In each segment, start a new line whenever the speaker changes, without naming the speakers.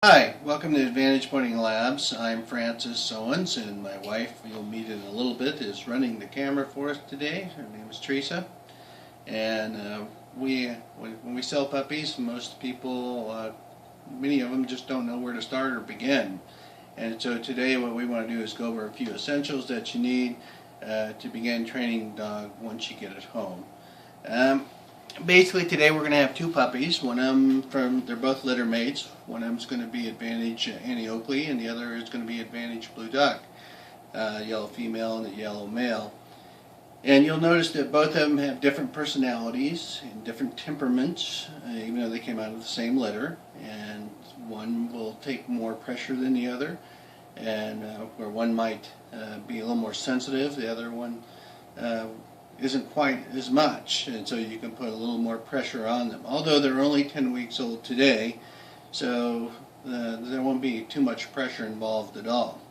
Hi, welcome to Advantage Pointing Labs. I'm Francis Owens, and my wife, you'll meet in a little bit, is running the camera for us today. Her name is Teresa. And when we sell puppies, most people, many of them just don't know where to start or begin. And so today what we want to do is go over a few essentials that you need to begin training the dog once you get it home. Basically today we're going to have two puppies. One of them they're both litter mates. One of them is going to be Advantage Annie Oakley, and the other is going to be Advantage Blue Duck, yellow female and a yellow male. And you'll notice that both of them have different personalities and different temperaments, even though they came out of the same litter. And one will take more pressure than the other, and where one might be a little more sensitive, the other one isn't quite as much, and so you can put a little more pressure on them. Although they're only 10 weeks old today, so there won't be too much pressure involved at all.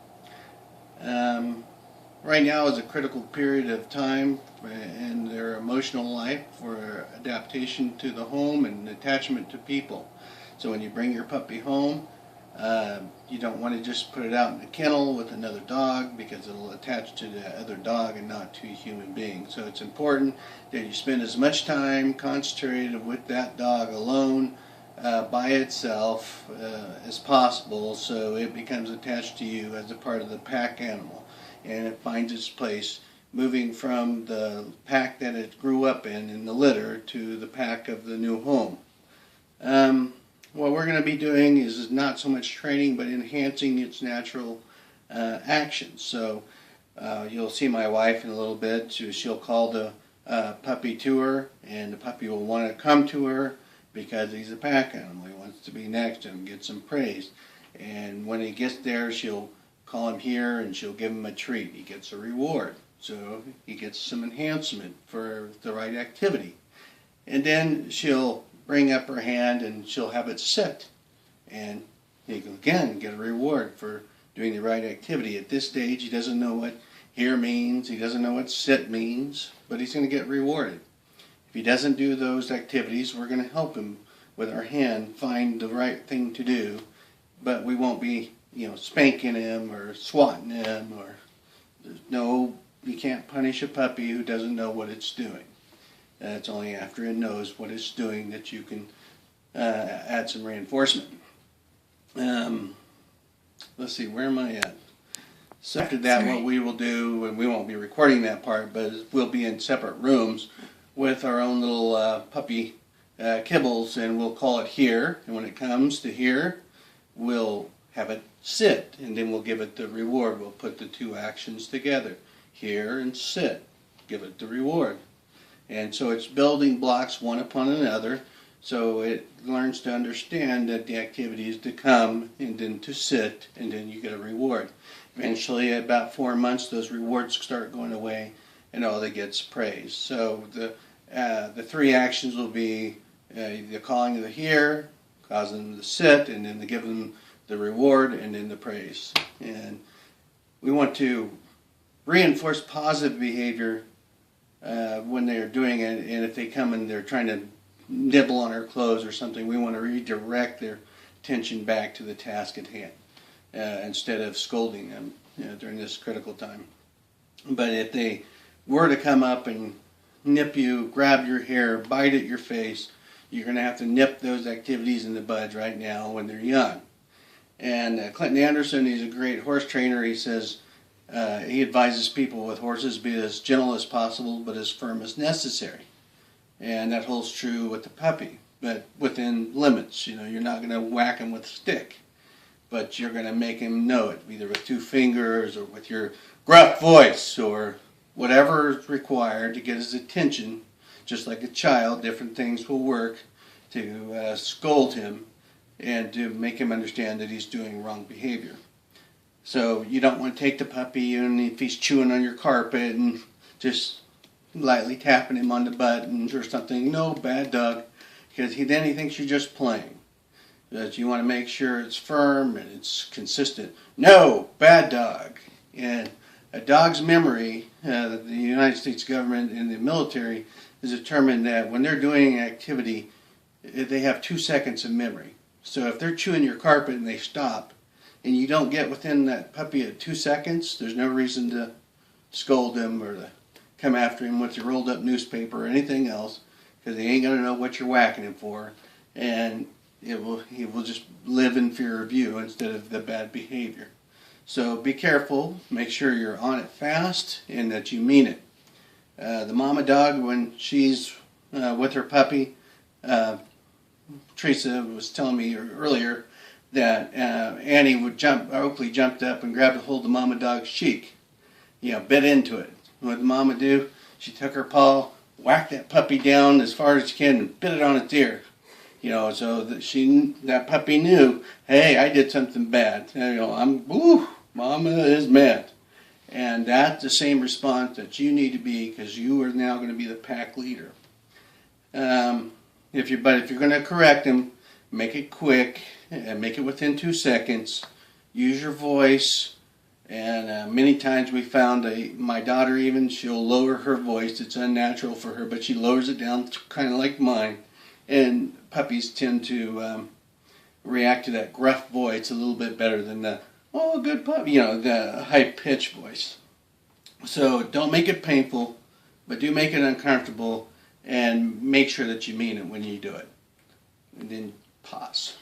Right now is a critical period of time in their emotional life for adaptation to the home and attachment to people. So when you bring your puppy home, you don't want to just put it out in the kennel with another dog, because it'll attach to the other dog and not to a human being. So it's important that you spend as much time concentrated with that dog alone by itself as possible, so it becomes attached to you as a part of the pack animal, and it finds its place moving from the pack that it grew up in the litter, to the pack of the new home. What we're going to be doing is not so much training, but enhancing its natural actions. So you'll see my wife in a little bit. She'll call the puppy to her, and the puppy will want to come to her because he's a pack animal. He wants to be next to him, get some praise. And when he gets there, she'll call him here, and she'll give him a treat. He gets a reward. So he gets some enhancement for the right activity. And then she'll bring up her hand and she'll have it sit, and he can again get a reward for doing the right activity. At this stage he doesn't know what here means, he doesn't know what sit means, but he's going to get rewarded. If he doesn't do those activities, we're going to help him with our hand find the right thing to do, but we won't be spanking him or swatting him, or you can't punish a puppy who doesn't know what it's doing. It's only after it knows what it's doing that you can add some reinforcement. Let's see, where am I at? So after that, what we will do, and we won't be recording that part, but we'll be in separate rooms with our own little puppy kibbles, and we'll call it here. And when it comes to here, we'll have it sit, and then we'll give it the reward. We'll put the two actions together, here and sit, give it the reward. And so it's building blocks one upon another, so it learns to understand that the activity is to come and then to sit, and then you get a reward. Eventually, at about 4 months, those rewards start going away, and all that gets praise. So the three actions will be the calling of the here, causing them to sit, and then to give them the reward, and then the praise. And we want to reinforce positive behavior when they're doing it, and if they come and they're trying to nibble on our clothes or something, we want to redirect their attention back to the task at hand instead of scolding them during this critical time. But if they were to come up and nip you, grab your hair, bite at your face, you're going to have to nip those activities in the bud right now when they're young. And Clinton Anderson, he's a great horse trainer. He says, he advises people with horses be as gentle as possible, but as firm as necessary. And that holds true with the puppy, but within limits. You're not going to whack him with a stick, but you're going to make him know it, either with 2 fingers or with your gruff voice or whatever is required to get his attention. Just like a child, different things will work to scold him and to make him understand that he's doing wrong behavior. So you don't want to take the puppy, and if he's chewing on your carpet, and just lightly tapping him on the buttons or something. No, bad dog, because then he thinks you're just playing. But you want to make sure it's firm and it's consistent. No, bad dog. And a dog's memory, the United States government and the military has determined that when they're doing an activity, they have 2 seconds of memory. So if they're chewing your carpet and they stop, and you don't get within that puppy at 2 seconds, there's no reason to scold them or to come after him with your rolled up newspaper or anything else, because he ain't gonna know what you're whacking him for, and he will just live in fear of you instead of the bad behavior. So be careful, make sure you're on it fast and that you mean it. The mama dog, when she's with her puppy, Teresa was telling me earlier that Annie would Oakley jumped up and grabbed a hold of the mama dog's cheek, bit into it. What did mama do? She took her paw, whacked that puppy down as far as she can, and bit it on its ear. So that puppy knew, hey, I did something bad. Mama is mad. And that's the same response that you need to be, because you are now going to be the pack leader. If you're going to correct him, make it quick and make it within 2 seconds. Use your voice. And many times we found my daughter even, she'll lower her voice. It's unnatural for her, but she lowers it down kind of like mine. And puppies tend to react to that gruff voice a little bit better than the, oh, good puppy, the high-pitched voice. So don't make it painful, but do make it uncomfortable, and make sure that you mean it when you do it. And then pause.